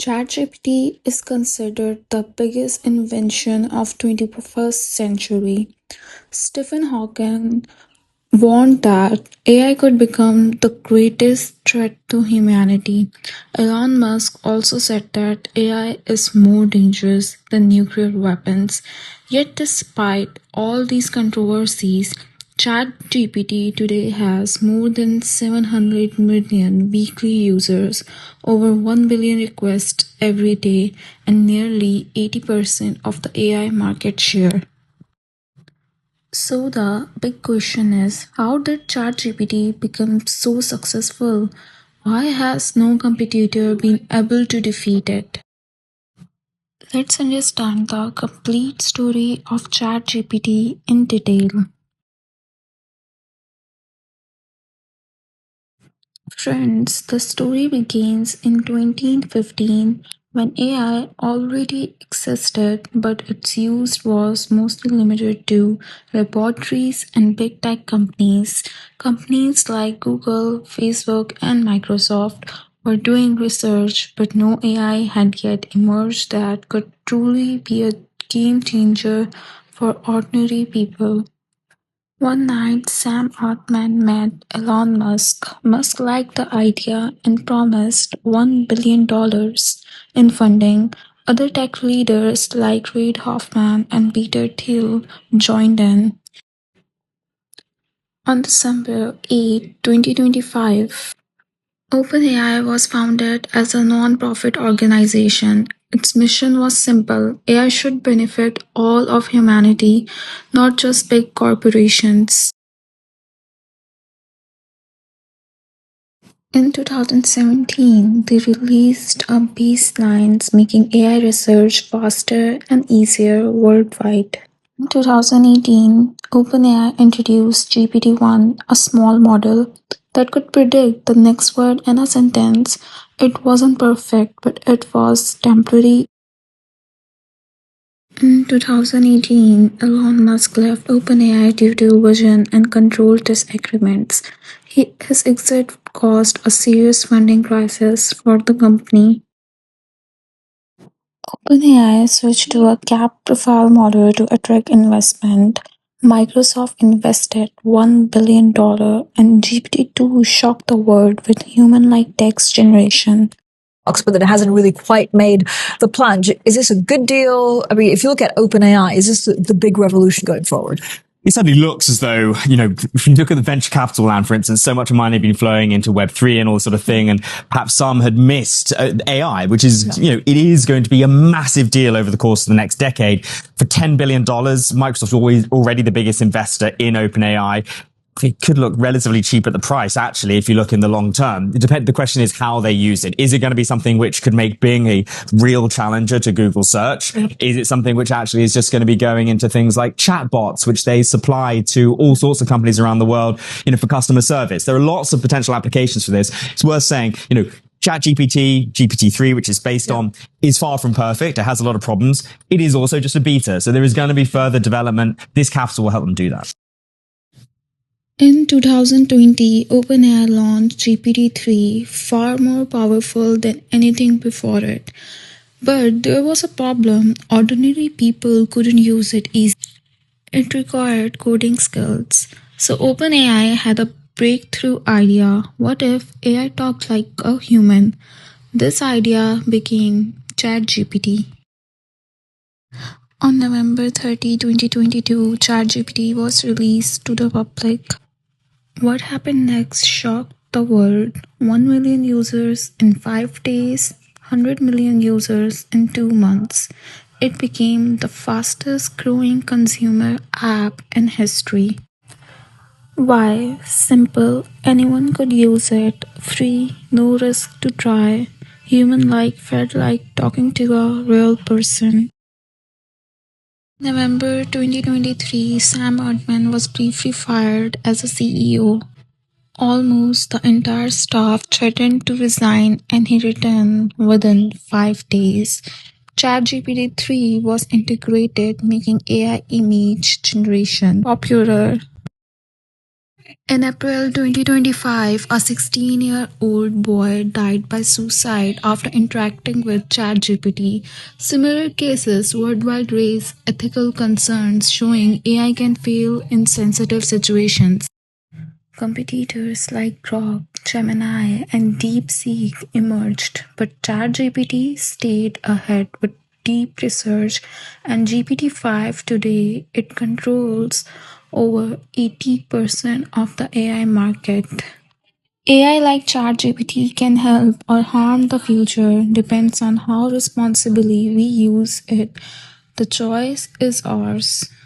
ChatGPT is considered the biggest invention of 21st century. Stephen Hawking warned that AI could become the greatest threat to humanity. Elon Musk also said that AI is more dangerous than nuclear weapons. Yet, despite all these controversies, ChatGPT today has more than 700 million weekly users, over 1 billion requests every day, and nearly 80% of the AI market share. So the big question is, how did ChatGPT become so successful? Why has no competitor been able to defeat it? Let's understand the complete story of ChatGPT in detail. Friends, the story begins in 2015 when AI already existed, but its use was mostly limited to laboratories and big tech companies. Companies like Google, Facebook, and Microsoft were doing research, but no AI had yet emerged that could truly be a game changer for ordinary people. One night, Sam Altman met Elon Musk. Musk liked the idea and promised $1 billion in funding. Other tech leaders like Reid Hoffman and Peter Thiel joined in. On December 8, 2025, OpenAI was founded as a non-profit organization. Its mission was simple: AI should benefit all of humanity, not just big corporations. In 2017, they released a baselines making AI research faster and easier worldwide. In 2018, OpenAI introduced GPT-1, a small model that could predict the next word in a sentence. It wasn't perfect, but it was temporary. In 2018, Elon Musk left OpenAI due to vision and control disagreements. His exit caused a serious funding crisis for the company. OpenAI switched to a cap profile model to attract investment. Microsoft invested $1 billion, and GPT-2 shocked the world with human-like text generation. But that it hasn't really quite made the plunge. Is this a good deal? I mean, if you look at OpenAI, is this the big revolution going forward? It certainly looks as though, if you look at the venture capital land, for instance, so much money had been flowing into Web3 and all this sort of thing, and perhaps some had missed AI, which is, it is going to be a massive deal over the course of the next decade. For $10 billion, Microsoft's already the biggest investor in OpenAI. It could look relatively cheap at the price, actually, if you look in the long term. The question is how they use it. Is it going to be something which could make Bing a real challenger to Google search? Is it something which actually is just going to be going into things like chatbots, which they supply to all sorts of companies around the world, for customer service? There are lots of potential applications for this. It's worth saying, ChatGPT, GPT-3, which is based on, is far from perfect. It has a lot of problems. It is also just a beta. So there is going to be further development. This capital will help them do that. In 2020, OpenAI launched GPT-3, far more powerful than anything before it. But there was a problem: ordinary people couldn't use it easily. It required coding skills. So OpenAI had a breakthrough idea. What if AI talked like a human? This idea became ChatGPT. On November 30, 2022, ChatGPT was released to the public. What happened next shocked the world. 1 million users in 5 days, 100 million users in 2 months. It became the fastest growing consumer app in history. Why? Simple. Anyone could use it. Free, no risk to try. Human like, felt like talking to a real person. November 2023, Sam Altman was briefly fired as a CEO. Almost the entire staff threatened to resign, and he returned within 5 days. ChatGPT 3 was integrated, making AI image generation popular. In April 2025, a 16-year-old boy died by suicide after interacting with ChatGPT. Similar cases worldwide raise ethical concerns, showing AI can fail in sensitive situations. Competitors like Grok, Gemini, and DeepSeek emerged, but ChatGPT stayed ahead with deep research, and GPT-5 today it controls over 80% of the AI market. AI like ChatGPT can help or harm the future depends on how responsibly we use it. The choice is ours.